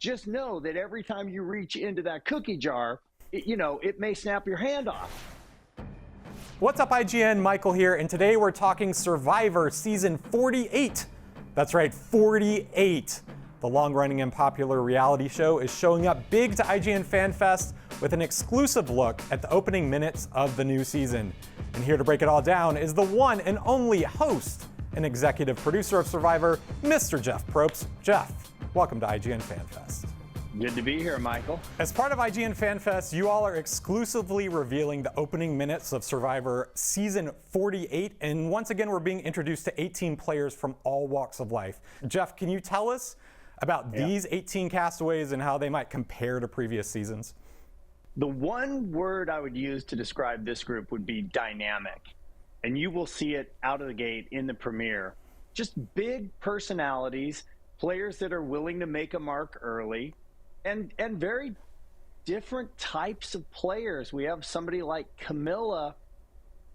just know that every time you reach into that cookie jar, it may snap your hand off. What's up, IGN? Michael here, and today we're talking Survivor Season 48. That's right, 48. The long-running and popular reality show is showing up big to IGN Fan Fest with an exclusive look at the opening minutes of the new season. And here to break it all down is the one and only host and executive producer of Survivor, Mr. Jeff Probst. Jeff, welcome to IGN Fan Fest. Good to be here, Michael. As part of IGN Fan Fest, you all are exclusively revealing the opening minutes of Survivor Season 48. And once again, we're being introduced to 18 players from all walks of life. Jeff, can you tell us about these 18 castaways and how they might compare to previous seasons? The one word I would use to describe this group would be dynamic. And you will see it out of the gate in the premiere. Just big personalities, players that are willing to make a mark early, and very different types of players. We have somebody like Camilla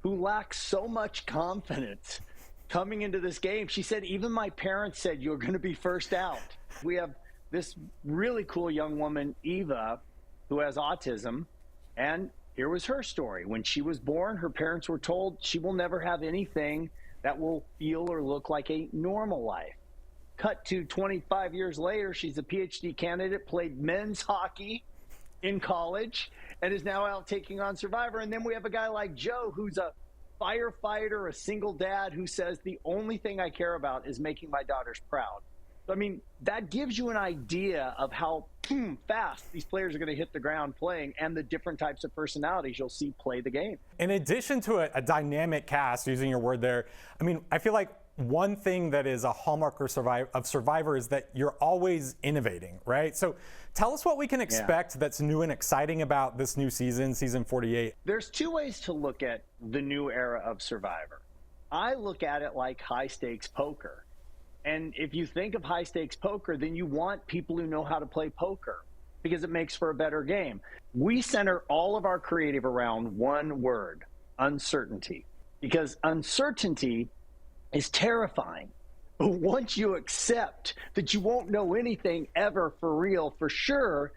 who lacks so much confidence coming into this game. She said, even my parents said you're going to be first out. We have this really cool young woman, Eva, who has autism. And here was her story. When she was born, her parents were told she will never have anything that will feel or look like a normal life. Cut to 25 years later, she's a PhD candidate, played men's hockey in college, and is now out taking on Survivor. And then we have a guy like Joe, who's a firefighter, a single dad, who says the only thing I care about is making my daughters proud. I mean, that gives you an idea of how fast these players are going to hit the ground playing and the different types of personalities you'll see play the game. In addition to a dynamic cast, using your word there, I mean, I feel like one thing that is a hallmark of Survivor is that you're always innovating, right? So tell us what we can expect that's new and exciting about this new season, Season 48. There's two ways to look at the new era of Survivor. I look at it like high-stakes poker. And if you think of high-stakes poker, then you want people who know how to play poker because it makes for a better game. We center all of our creative around one word: uncertainty. Because uncertainty is terrifying. But once you accept that you won't know anything ever for real, for sure,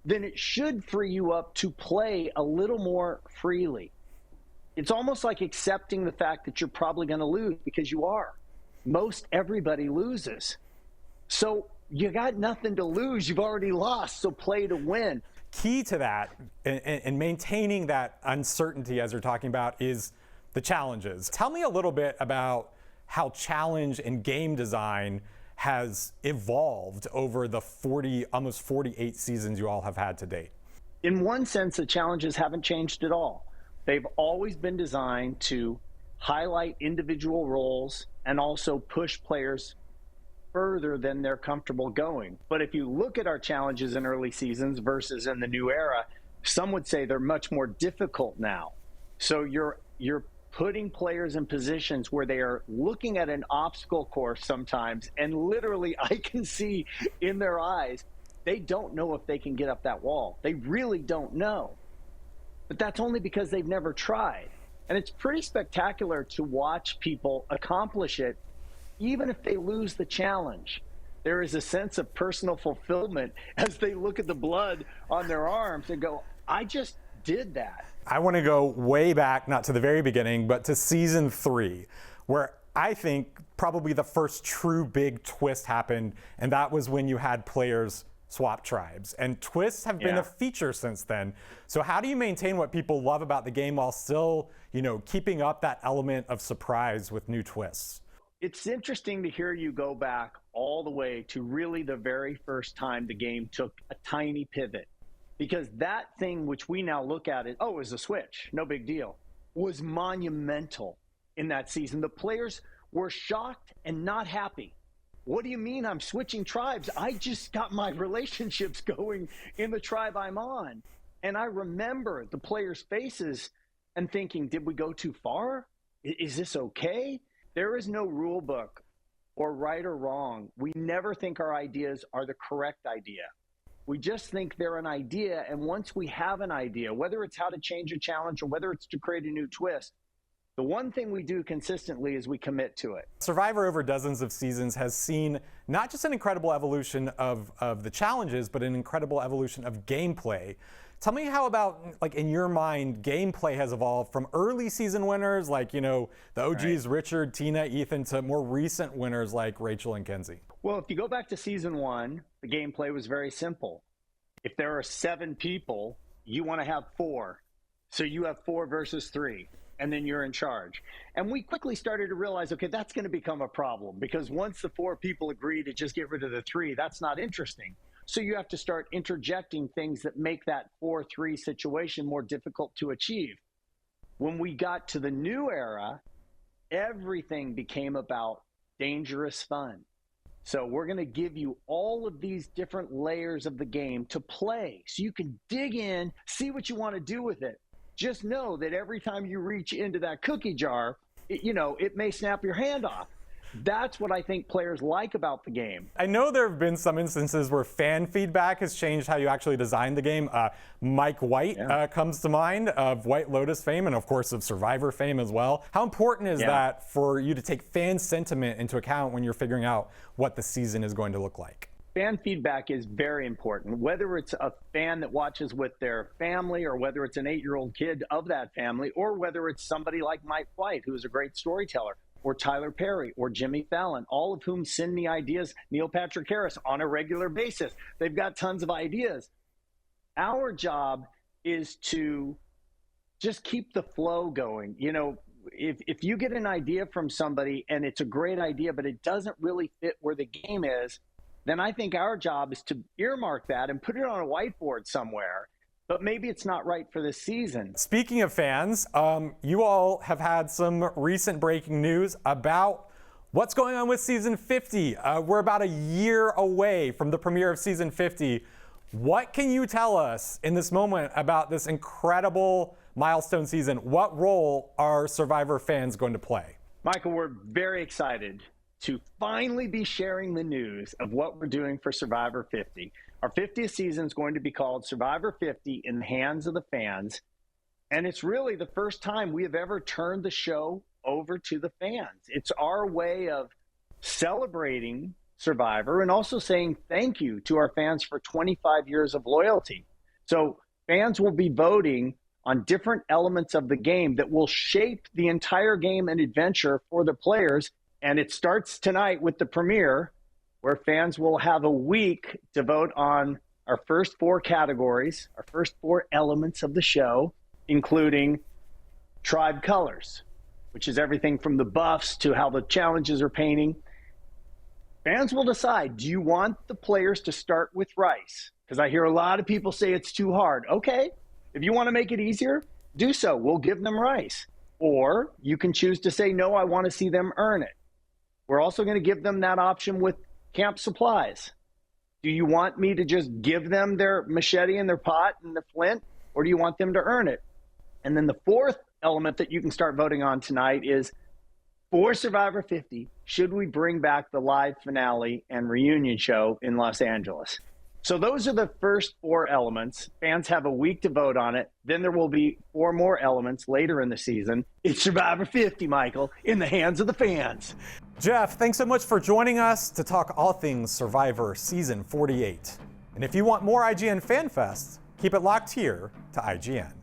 then it should free you up to play a little more freely. It's almost like accepting the fact that you're probably going to lose, because you are. Most everybody loses. So you got nothing to lose. You've already lost, so play to win. Key to that and maintaining that uncertainty, as you're talking about, is the challenges. Tell me a little bit about how challenge and game design has evolved over the almost 48 seasons you all have had to date. In one sense, the challenges haven't changed at all. They've always been designed to highlight individual roles and also push players further than they're comfortable going. But if you look at our challenges in early seasons versus in the new era, some would say they're much more difficult now. So you're putting players in positions where they are looking at an obstacle course sometimes, and literally I can see in their eyes, they don't know if they can get up that wall. They really don't know. But that's only because they've never tried. And it's pretty spectacular to watch people accomplish it, even if they lose the challenge. There is a sense of personal fulfillment as they look at the blood on their arms and go, I just did that. I want to go way back, not to the very beginning, but to Season 3, where I think probably the first true big twist happened, and that was when you had players swap tribes. And twists have been a feature since then. So how do you maintain what people love about the game while still, keeping up that element of surprise with new twists? It's interesting to hear you go back all the way to really the very first time the game took a tiny pivot. Because that thing which we now look at it, it was a switch, no big deal, was monumental in that season. The players were shocked and not happy. What do you mean I'm switching tribes? I just got my relationships going in the tribe I'm on. And I remember the players' faces and thinking, did we go too far? Is this okay? There is no rule book or right or wrong. We never think our ideas are the correct idea. We just think they're an idea. And once we have an idea, whether it's how to change a challenge or whether it's to create a new twist, The one thing we do consistently is we commit to it. Survivor over dozens of seasons has seen not just an incredible evolution of the challenges, but an incredible evolution of gameplay. Tell me how about, like, in your mind, gameplay has evolved from early season winners like, you know, the OGs, right, Richard, Tina, Ethan, to more recent winners like Rachel and Kenzie. Well, if you go back to season 1, the gameplay was very simple. If there are 7 people, you want to have 4. So you have 4 versus 3. And then you're in charge. And we quickly started to realize, okay, that's going to become a problem, because once the 4 people agree to just get rid of the 3, that's not interesting. So you have to start interjecting things that make that 4-3 situation more difficult to achieve. When we got to the new era, everything became about dangerous fun. So we're going to give you all of these different layers of the game to play, so you can dig in, see what you want to do with it. Just know that every time you reach into that cookie jar, it may snap your hand off. That's what I think players like about the game. I know there have been some instances where fan feedback has changed how you actually design the game. Mike White comes to mind, of White Lotus fame, and of course of Survivor fame as well. How important is that for you to take fan sentiment into account when you're figuring out what the season is going to look like? Fan feedback is very important, whether it's a fan that watches with their family, or whether it's an 8-year-old kid of that family, or whether it's somebody like Mike White, who is a great storyteller, or Tyler Perry, or Jimmy Fallon, all of whom send me ideas, Neil Patrick Harris, on a regular basis. They've got tons of ideas. Our job is to just keep the flow going. You know, if you get an idea from somebody and it's a great idea, but it doesn't really fit where the game is, then I think our job is to earmark that and put it on a whiteboard somewhere. But maybe it's not right for this season. Speaking of fans, you all have had some recent breaking news about what's going on with season 50. We're about a year away from the premiere of season 50. What can you tell us in this moment about this incredible milestone season? What role are Survivor fans going to play? Michael, we're very excited to finally be sharing the news of what we're doing for Survivor 50. Our 50th season is going to be called Survivor 50 in the Hands of the Fans. And it's really the first time we have ever turned the show over to the fans. It's our way of celebrating Survivor and also saying thank you to our fans for 25 years of loyalty. So fans will be voting on different elements of the game that will shape the entire game and adventure for the players. And it starts tonight with the premiere, where fans will have a week to vote on our first 4 categories, our first 4 elements of the show, including tribe colors, which is everything from the buffs to how the challenges are painting. Fans will decide, do you want the players to start with rice? Because I hear a lot of people say it's too hard. Okay, if you want to make it easier, do so. We'll give them rice. Or you can choose to say, no, I want to see them earn it. We're also going to give them that option with camp supplies. Do you want me to just give them their machete and their pot and their flint, or do you want them to earn it? And then the 4th element that you can start voting on tonight is, for Survivor 50, should we bring back the live finale and reunion show in Los Angeles? So those are the first 4 elements. Fans have a week to vote on it. Then there will be 4 more elements later in the season. It's Survivor 50, Michael, in the hands of the fans. Jeff, thanks so much for joining us to talk all things Survivor Season 48. And if you want more IGN Fan Fest, keep it locked here to IGN.